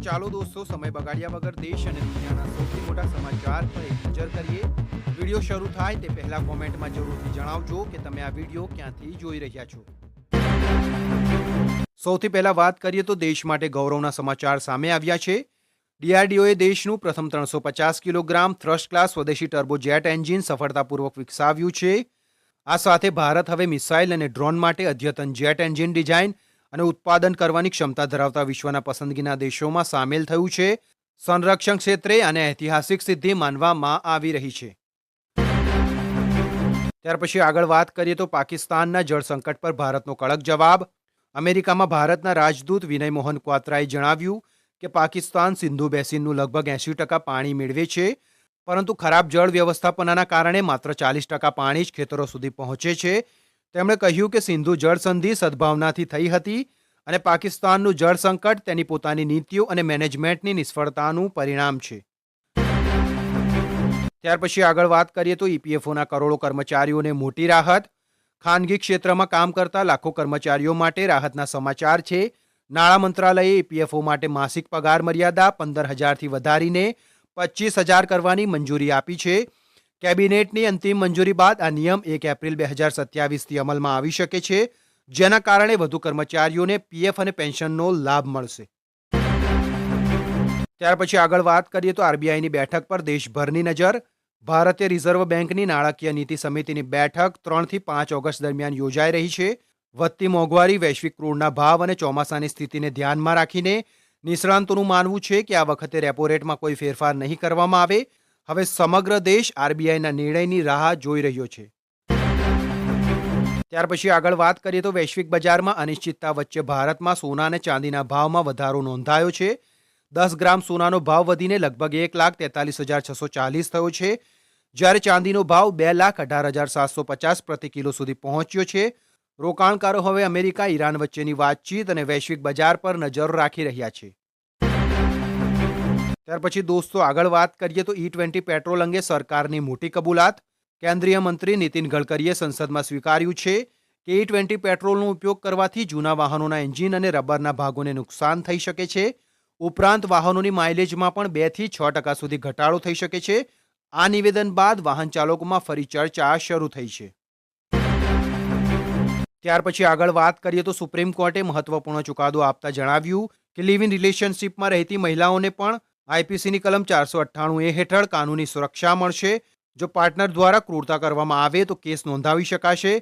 ચાલો દોસ્તો સમય બગાડ્યા વગર દેશ અને દુનિયાના સૌથી મોટા સમાચાર પર એક નજર કરીએ. વિડિયો શરૂ થાય તે પહેલા કોમેન્ટમાં જરૂરથી જણાવજો કે તમે આ વિડિયો ક્યાંથી જોઈ રહ્યા છો. સૌથી પહેલા વાત કરીએ તો દેશ માટે ગૌરવના સમાચાર સામે આવ્યા છે. ડીઆરડીઓએ દેશનું પ્રથમ 350 કિલોગ્રામ થ્રસ્ટ ક્લાસ સ્વદેશી ટર્બોજેટ એન્જિન સફળતાપૂર્વક વિકસાવ્યું છે. આ સાથે ભારત હવે મિસાઇલ અને ડ્રોન માટે અદ્યતન જેટ એન્જિન ડિઝાઇન અને ઉત્પાદન કરવાની ક્ષમતા ધરાવતા વિશ્વના પસંદગીના દેશોમાં સામેલ થયું છે. સંરક્ષણ ક્ષેત્રે આને ઐતિહાસિક સિદ્ધિ માનવામાં આવી રહી છે. ત્યાર પછી આગળ વાત કરીએ તો પાકિસ્તાનના જળ સંકટ પર ભારતનો કડક જવાબ. અમેરિકામાં ભારતના રાજદૂત વિનય મોહન ક્વાત્રાએ જણાવ્યું કે પાકિસ્તાન સિંધુ બેસિનનું લગભગ 80% પાણી મેળવે છે, પરંતુ ખરાબ જળ વ્યવસ્થાપનના કારણે માત્ર 40% પાણી જ ખેતરો સુધી પહોંચે છે. તેમણે કહ્યું કે સિંધુ જળ સંધિ સદભાવનાથી થઈ હતી અને પાકિસ્તાનનું જળ સંકટ તેની પોતાની નીતિઓ અને મેનેજમેન્ટની નિષ્ફળતાનું પરિણામ છે. ત્યાર પછી આગળ વાત કરીએ તો ઈપીએફઓના કરોડો કર્મચારીઓને મોટી રાહત. ખાનગી ક્ષેત્રમાં કામ કરતા લાખો કર્મચારીઓ માટે રાહતના સમાચાર છે. નાણાં મંત્રાલયે ઈપીએફઓ માટે માસિક પગાર મર્યાદા 15,000થી વધારીને 25,000 કરવાની મંજૂરી આપી છે. કેબિનેટની અંતિમ મંજૂરી બાદ આ નિયમ 1 એપ્રિલ 2027થી અમલમાં આવી શકે છે, જેના કારણે વધુ કર્મચારીઓને પીએફ અને પેન્શનનો લાભ મળશે. ત્યાર પછી આગળ વાત કરીએ તો આરબીઆઈની બેઠક પર દેશભરની નજર. ભારતીય રિઝર્વ બેંકની નાણાકીય નીતિ સમિતિની બેઠક 3થી 5 ઓગસ્ટ દરમિયાન યોજાઈ રહી છે. વધતી મોંઘવારી, વૈશ્વિક ક્રૂડના ભાવ અને ચોમાસાની સ્થિતિને ધ્યાનમાં રાખીને નિષ્ણાંતોનું માનવું છે કે આ વખતે રેપો રેટમાં કોઈ ફેરફાર નહીં કરવામાં આવે. હવે સમગ્ર દેશ આરબીઆઈના નિર્ણયની રાહ જોઈ રહ્યો છે. ત્યાર પછી આગળ વાત કરીએ તો વૈશ્વિક બજારમાં અનિશ્ચિતતા વચ્ચે ભારતમાં સોના અને ચાંદીના ભાવમાં વધારો નોંધાયો છે. 10 ગ્રામ સોનાનો ભાવ વધીને લગભગ 1,43,640 થયો છે, જ્યારે ચાંદીનો ભાવ 2,18,750 પ્રતિ કિલો સુધી પહોંચ્યો છે. રોકાણકારો હવે અમેરિકા ઈરાન વચ્ચેની વાતચીત અને વૈશ્વિક બજાર પર નજર રાખી રહ્યા છે. ત્યાર પછી દોસ્તો આગળ વાત કરીએ તો E20 પેટ્રોલ અંગે સરકારની મોટી કબૂલાત. કેન્દ્રીય મંત્રી નીતિન ગડકરીએ સંસદમાં સ્વીકાર્યું છે કે E20 પેટ્રોલનો ઉપયોગ કરવાથી જૂના વાહનોના એન્જિન અને રબરના ભાગોને નુકસાન થઈ શકે છે. ઉપરાંત વાહનોની માઇલેજમાં પણ 2થી 6% સુધી ઘટાડો થઈ શકે છે. આ નિવેદન બાદ વાહન ચાલકોમાં ફરી ચર્ચા શરૂ થઈ છે. ત્યાર પછી આગળ વાત કરીએ તો સુપ્રીમ કોર્ટે મહત્વપૂર્ણ ચુકાદો આપતા જણાવ્યું કે લિવ ઇન રિલેશનશીપમાં રહેતી મહિલાઓને પણ આઈપીસીની કલમ 498A હેઠળ કાનૂની સુરક્ષા મળશે. જો પાર્ટનર દ્વારા ક્રૂરતા કરવામાં આવે તો કેસ નોંધાવી શકાશે.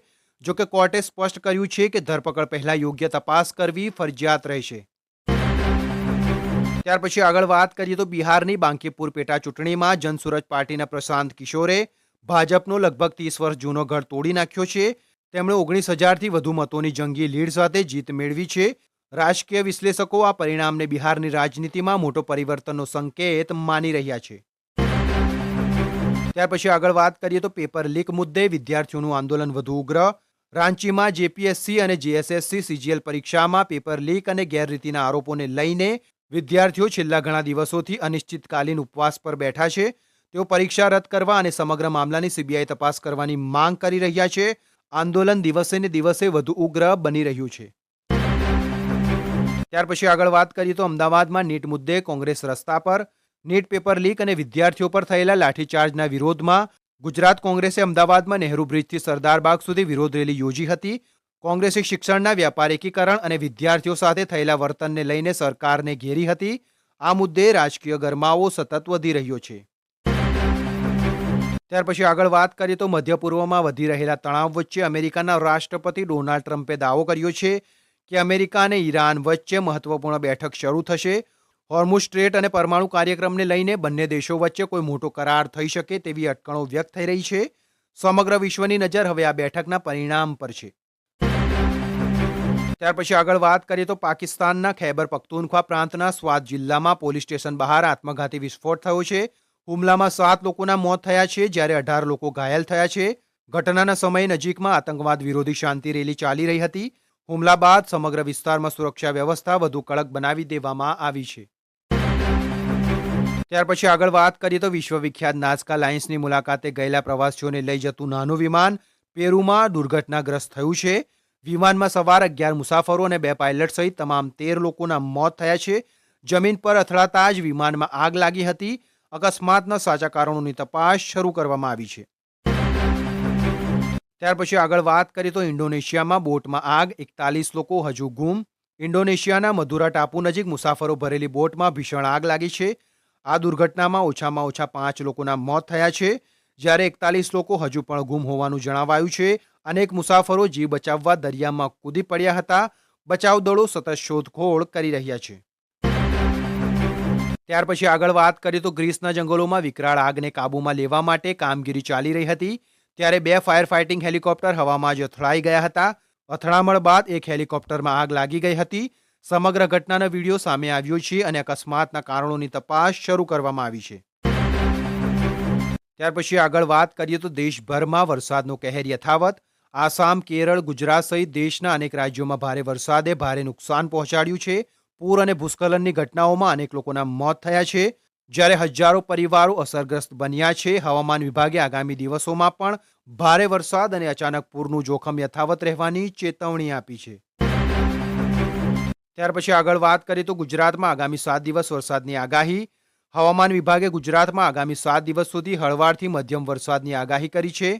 જો કે કોર્ટે સ્પષ્ટ કર્યું છે કે ધરપકડ પહેલા યોગ્ય તપાસ કરવી ફરજિયાત રહેશે. ત્યાર પછી આગળ વાત કરીએ તો બિહારની બાંકીપુર પેટા ચૂંટણીમાં જનસુરજ પાર્ટીના પ્રશાંત કિશોરે ભાજપનો લગભગ 30 વર્ષ જૂનો ગઢ તોડી નાખ્યો છે. તેમણે 19,000થી વધુ મતોની જંગી લીડ સાથે જીત મેળવી છે. રાજકીય વિશ્લેષકો આ પરિણામને બિહારની રાજનીતિમાં મોટો પરિવર્તનનો સંકેત માની રહ્યા છે. ત્યાર પછી આગળ વાત કરીએ તો પેપર લીક મુદ્દે વિદ્યાર્થીઓનું આંદોલન વધુ ઉગ્ર. રાંચીમાં જેપીએસસી અને જેએસએસસી સીજીએલ પરીક્ષામાં પેપર લીક અને ગેરરીતિના આરોપોને લઈને વિદ્યાર્થીઓ છેલ્લા ઘણા દિવસોથી અનિશ્ચિતકાલીન ઉપવાસ પર બેઠા છે. તેઓ પરીક્ષા રદ કરવા અને સમગ્ર મામલાની સીબીઆઈ તપાસ કરવાની માંગ કરી રહ્યા છે. આંદોલન દિવસે ને દિવસે વધુ ઉગ્ર બની રહ્યું છે. ત્યાર પછી આગળ વાત કરીએ તો અમદાવાદમાં નીટ મુદ્દે કોંગ્રેસ રસ્તા પર. નીટ પેપર લીક અને વિદ્યાર્થીઓ પર થયેલા લાઠીચાર્જના વિરોધમાં ગુજરાત કોંગ્રેસે અમદાવાદમાં નહેરુ બ્રિજથી સરદારબાગ સુધી વિરોધ રેલી યોજી હતી. કોંગ્રેસે શિક્ષણના વ્યાપારીકરણ અને વિદ્યાર્થીઓ સાથે થયેલા વર્તનને લઈને સરકારને ઘેરી હતી. આ મુદ્દે રાજકીય ગરમાવો સતત વધી રહ્યો છે. ત્યાર પછી આગળ વાત કરીએ તો મધ્ય પૂર્વમાં વધી રહેલા તણાવ વચ્ચે અમેરિકાના રાષ્ટ્રપતિ ડોનાલ્ડ ટ્રમ્પે દાવો કર્યો છે કે અમેરિકા અને ઈરાન વચ્ચે મહત્વપૂર્ણ બેઠક શરૂ થશે. હોર્મુઝ સ્ટ્રેટ અને પરમાણુ કાર્યક્રમને લઈને બંને દેશો વચ્ચે કોઈ મોટો કરાર થઈ શકે તેવી અટકળો વ્યક્ત થઈ રહી છે. સમગ્ર વિશ્વની નજર હવે આ બેઠકના પરિણામ પર છે. ત્યાર પછી આગળ વાત કરીએ તો પાકિસ્તાનના ખૈબર પખ્તૂનખ્વા પ્રાંતના સ્વાત જિલ્લામાં પોલીસ સ્ટેશન બહાર આત્મઘાતી વિસ્ફોટ થયો છે. હુમલામાં 7 લોકોના મોત થયા છે, જ્યારે 18 લોકો ઘાયલ થયા છે. ઘટનાના સમયે નજીકમાં આતંકવાદ વિરોધી શાંતિ રેલી ચાલી રહી હતી. હુમલા બાદ સમગ્ર વિસ્તારમાં સુરક્ષા વ્યવસ્થા વધુ કડક બનાવી દેવામાં આવી છે. ત્યાર પછી આગળ વાત કરીએ તો વિશ્વવિખ્યાત નાઝકા લાયન્સની મુલાકાતે ગયેલા પ્રવાસીઓને લઈ જતું નાનું વિમાન પેરુમાં દુર્ઘટનાગ્રસ્ત થયું છે. વિમાનમાં સવાર 11 મુસાફરો અને 2 પાયલટ સહિત તમામ 13 લોકોના મોત થયા છે, જમીન પર અથડાતા જ વિમાનમાં આગ લાગી હતી. અકસ્માતના સાચા કારણોની તપાસ શરૂ કરવામાં આવી છે. ત્યાર પછી આગળ વાત કરીએ તો ઇન્ડોનેશિયામાં બોટમાં આગ, 41 લોકો હજુ ગુમ. ઇન્ડોનેશિયાના મધુરા ટાપુ નજીક મુસાફરો ભરેલી બોટમાં ભીષણ આગ લાગી છે. આ દુર્ઘટનામાં ઓછામાં ઓછા 5 લોકોના મોત થયા છે, જ્યારે 41 લોકો હજુ પણ ગુમ હોવાનું જણાવાયું છે. અનેક મુસાફરો જીવ બચાવવા દરિયામાં કૂદી પડ્યા હતા. બચાવ દળો સતત શોધખોળ કરી રહ્યા છે. ત્યાર પછી આગળ વાત કરીએ તો ગ્રીસના જંગલોમાં વિકરાળ આગને કાબૂમાં લેવા માટે કામગીરી ચાલી રહી હતી, ત્યારે 2 ફાયર ફાઇટિંગ હેલિકોપ્ટર હવામાં જ અથડાઈ ગયા હતા. અથડામણ બાદ એક હેલિકોપ્ટરમાં આગ લાગી ગઈ હતી. સમગ્ર ઘટનાનો વિડીયો સામે આવ્યો છે અને અકસ્માતના કારણોની તપાસ શરૂ કરવામાં આવી છે. ત્યાર પછી આગળ વાત કરીએ તો દેશભરમાં વરસાદનો કહેર યથાવત. આસામ, કેરળ, ગુજરાત સહિત દેશના અનેક રાજ્યોમાં ભારે વરસાદે ભારે નુકસાન પહોંચાડ્યું છે. પૂર અને ભૂસ્ખલનની ઘટનાઓમાં અનેક લોકોના મોત થયા છે, જ્યારે હજારો પરિવારો અસરગ્રસ્ત બન્યા છે. હવામાન વિભાગે આગામી દિવસોમાં પણ ભારે વરસાદ અને અચાનક પૂરનું જોખમ યથાવત રહેવાની ચેતવણી આપી છે. ત્યાર પછી આગળ વાત કરીએ તો ગુજરાતમાં આગામી 7 દિવસ વરસાદની આગાહી. હવામાન વિભાગે ગુજરાતમાં આગામી 7 દિવસ સુધી હળવાથી મધ્યમ વરસાદની આગાહી કરી છે.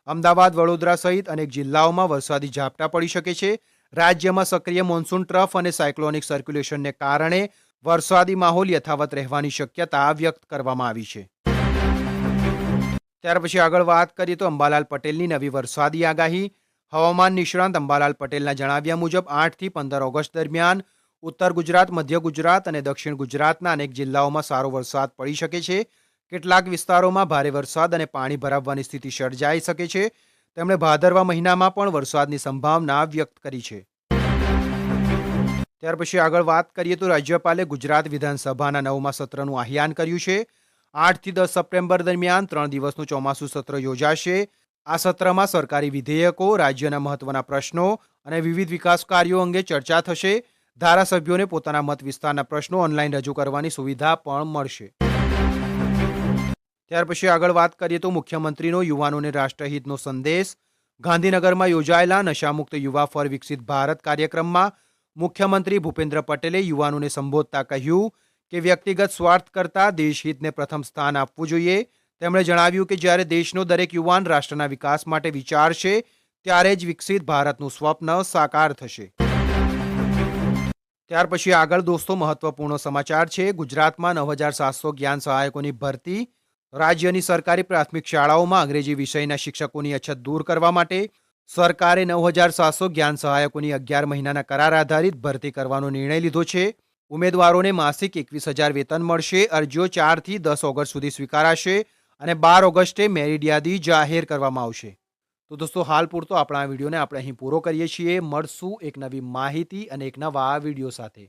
અમદાવાદ, વડોદરા સહિત અનેક જિલ્લાઓમાં વરસાદી ઝાપટા પડી શકે છે. રાજ્યમાં સક્રિય મોન્સૂન ટ્રફ અને સાયક્લોનિક સર્ક્યુલેશનને કારણે વરસાદી માહોલ યથાવત રહેવાની શક્યતા વ્યક્ત કરવામાં આવી છે. ત્યાર પછી આગળ વાત કરીએ તો અંબાલાલ પટેલની નવી વરસાદી આગાહી. હવામાન નિષ્ણાંત અંબાલાલ પટેલના જણાવ્યા મુજબ 8 થી 15 ઓગસ્ટ દરમિયાન ઉત્તર ગુજરાત, મધ્ય ગુજરાત અને દક્ષિણ ગુજરાતના અનેક જિલ્લાઓમાં સારો વરસાદ પડી શકે છે. કેટલાક વિસ્તારોમાં ભારે વરસાદ અને પાણી ભરાવવાની સ્થિતિ સર્જાઈ શકે છે. તેમણે ભાદરવા મહિનામાં પણ વરસાદની સંભાવના વ્યક્ત કરી છે. ત્યાર પછી આગળ વાત કરીએ તો રાજ્યપાલે ગુજરાત વિધાનસભાના 9મા સત્રનું આહ્વાન કર્યું છે. 8 થી 10 સપ્ટેમ્બર દરમિયાન 3 દિવસનું ચોમાસું સત્ર યોજાશે. આ સત્રમાં સરકારી વિધેયકો, રાજ્યના મહત્વના પ્રશ્નો અને વિવિધ વિકાસ કાર્યો અંગે ચર્ચા થશે. ધારાસભ્યોને પોતાના મત વિસ્તારના પ્રશ્નો ઓનલાઈન રજૂ કરવાની સુવિધા પણ મળશે. ત્યાર પછી આગળ વાત કરીએ તો મુખ્યમંત્રીનો યુવાનોને રાષ્ટ્રહિતનો સંદેશ. ગાંધીનગરમાં યોજાયેલા નશામુક્ત યુવા ફોર વિકસિત ભારત કાર્યક્રમમાં મુખ્યમંત્રી ભૂપેન્દ્ર પટેલે યુવાનોને સંબોધતા કહ્યું કે વ્યક્તિગત સ્વાર્થ કરતાં દેશહિતને પ્રથમ સ્થાન આપવું જોઈએ. તેમણે જણાવ્યું કે જ્યારે દેશનો દરેક યુવાન રાષ્ટ્રના વિકાસ માટે વિચારશે, ત્યારે જ વિકસિત ભારતનું સ્વપ્ન સાકાર થશે. ત્યાર પછી આગળ દોસ્તો મહત્વપૂર્ણ સમાચાર છે. ગુજરાતમાં 9700 જ્ઞાન સહાયકોની ભરતી. રાજ્યની સરકારી પ્રાથમિક શાળાઓમાં અંગ્રેજી વિષયના શિક્ષકોની અછત દૂર કરવા માટે સરકારે 9700 જ્ઞાન સહાયકોની 11 મહિનાના કરાર આધારિત ભરતી કરવાનો નિર્ણય લીધો છે. ઉમેદવારોને માસિક 21,000 વેતન મળશે. અરજીઓ 4 થી 10 ઓગસ્ટ સુધી સ્વીકારાશે અને 12 ઓગસ્ટે મેરિટ યાદી જાહેર કરવામાં આવશે. તો દોસ્તો હાલ પૂરતો આપણા આ વિડીયોને આપણે અહીં પૂરો કરીએ છીએ. મળશું એક નવી માહિતી અને એક નવા વિડીયો સાથે.